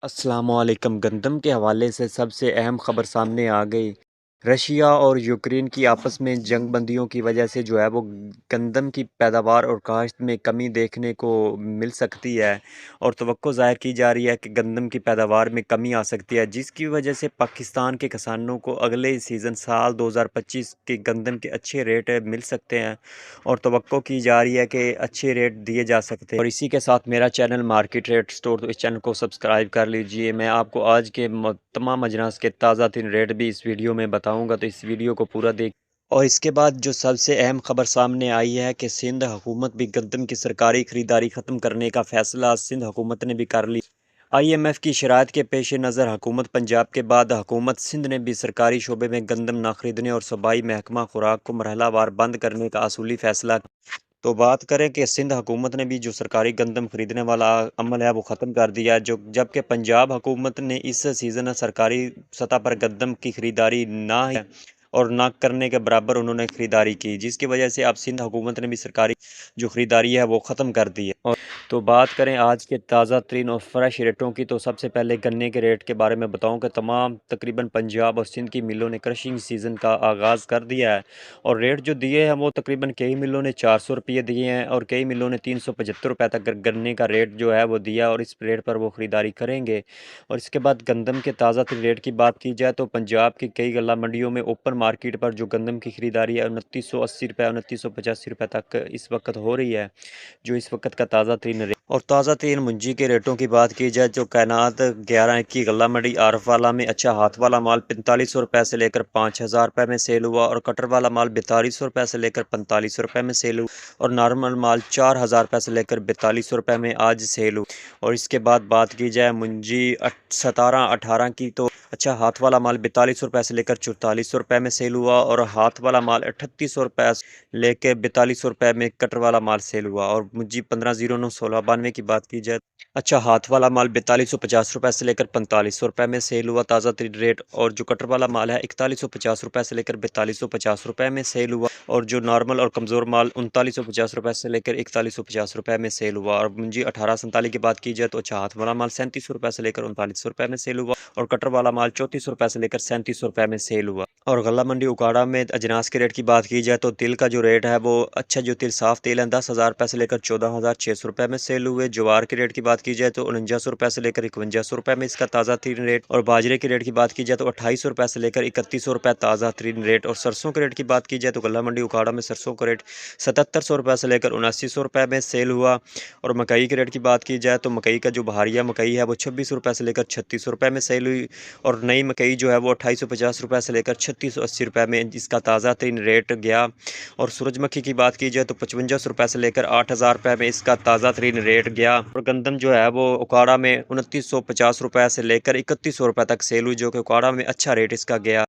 अस्सलामुअलैकुम। गंदम के हवाले से सबसे अहम खबर सामने आ गई। रशिया और यूक्रेन की आपस में जंगबंदियों की वजह से जो है वो गंदम की पैदावार और काश्त में कमी देखने को मिल सकती है और तवक्को ज़ाहिर की जा रही है कि गंदम की पैदावार में कमी आ सकती है, जिसकी वजह से पाकिस्तान के किसानों को अगले सीज़न साल 2025 के गंदम के अच्छे रेट मिल सकते हैं और तवक्को की जा रही है कि अच्छे रेट दिए जा सकते हैं। और इसी के साथ मेरा चैनल मार्केट रेट स्टोर, तो इस चैनल को सब्सक्राइब कर लीजिए। मैं आपको आज के तमाम अजनास के ताज़ा तीन रेट भी इस वीडियो में बताऊंगा, तो इस वीडियो को पूरा देख। और इसके बाद जो सबसे अहम खबर सामने आई है कि सिंध हुकूमत भी गंदम की सरकारी खरीदारी ख़त्म करने का फैसला सिंध हुकूमत ने भी कर लिया। IMF की शराइत के पेश नज़र हुकूमत पंजाब के बाद हुकूमत सिंध ने भी सरकारी शोबे में गंदम ना खरीदने और सूबाई महकमा खुराक को मरहलावार बंद करने का असूली फैसला। तो बात करें कि सिंध हुकूमत ने भी जो सरकारी गंदम खरीदने वाला अमल है वो ख़त्म कर दिया है, जो जबकि पंजाब हुकूमत ने इस सीज़न सरकारी सतह पर गंदम की खरीदारी ना है और ना करने के बराबर उन्होंने खरीदारी की, जिसकी वजह से अब सिंध हुकूमत ने भी सरकारी जो खरीदारी है वो ख़त्म कर दी है। और तो बात करें आज के ताज़ा तरीन और फ्रेश रेटों की, तो सबसे पहले गन्ने के रेट के बारे में बताऊं कि तमाम तकरीबन पंजाब और सिंध की मिलों ने क्रशिंग सीज़न का आगाज़ कर दिया है और रेट जो दिए हैं वो तकरीबन कई मिलों ने 400 रुपये दिए हैं और कई मिलों ने 375 रुपये तक गन्ने का रेट जो है वो दिया और इस रेट पर वो ख़रीदारी करेंगे। और इसके बाद गंदम के ताज़ा तरीन रेट की बात की जाए तो पंजाब की कई गल्ला मंडियों में ओपन मार्केट पर जो गंदम की खरीदारी है 2980 रुपये 2985 रुपये तक इस वक्त हो रही है, जो इस वक्त का ताज़ा तरीन रेट। और ताज़ा तरीन मुंजी के रेटों की बात की जाए तो कैनात 11 की गला मंडी आरफ वाला में अच्छा हाथ वाला माल 4500 रुपये से लेकर 5000 रुपये में सेल हुआ और कटर वाला माल 4200 रुपये से लेकर 4500 रुपये में सेल हुआ और नॉर्मल माल 4000 रुपये से लेकर 4200 रुपये में आज सेल हुआ। और इसके बाद बात की जाए मुंजी 17-18 की, तो अच्छा हाथ वाला माल 4200 रुपये से लेकर 4400 रुपये में सेल हुआ और हाथ वाला माल 3800 रुपये से लेकर 4200 रुपये में कटर वाला माल सेल हुआ। और मुंजी 1509-1692 की बात की जाए, अच्छा हाथ वाला माल 4250 रुपये से लेकर 4500 रुपये में सेल हुआ ताज़ा तरीन रेट, और जो कटर वाला माल है 4150 रुपये से लेकर 4250 रुपये में सेल हुआ और जो नॉर्मल और कमज़ोर माल 3950 रुपये से लेकर 4150 रुपये में सेल हुआ। और मुंजी 1847 की बात की जाए तो अच्छा हाथ वाला माल 3700 रुपये से लेकर 3900 रुपये में सेल हुआ और कटर वाला माल 3400 रुपये से लेकर 3700 रुपये में सेल हुआ। और गला मंडी उकाड़ा में अजनास के रेट की बात की जाए तो तिल का जो रेट है वो अच्छा जो तिल साफ़ तेल है 10,000 रुपये से लेकर 14,600 रुपये में सेल हुए। ज्वार के रेट की बात की जाए तो 4900 रुपये से लेकर 5100 रुपये में इसका ताज़ा तरीन रेट। और बाजरे के रेट की बात की जाए तो 2800 रुपये से लेकर 3100 रुपये ताज़ा तरीन रेट। और सरसों के रेट की बात की जाए तो गला मंडी उकाड़ा में सरसों का रेट 7700 रुपये से लेकर 7900 रुपये में सेल हुआ। और मकई के रेट की बात की जाए तो मकई का जो बहारिया मकई है वो 2600 रुपये से लेकर 3600 रुपये में सेल हुई और नई मकई जो है वो 2850 रुपये से लेकर 3680 रुपये में इसका ताज़ा तरीन रेट गया। और सूरजमुखी की बात की जाए तो 5500 रुपये से लेकर 8000 रुपये में इसका ताज़ा तरीन रेट गया। और गंदम जो है वो उकाड़ा में 2950 रुपये से लेकर 3100 रुपये तक सेल हुई, जो कि उकाड़ा में अच्छा रेट इसका गया।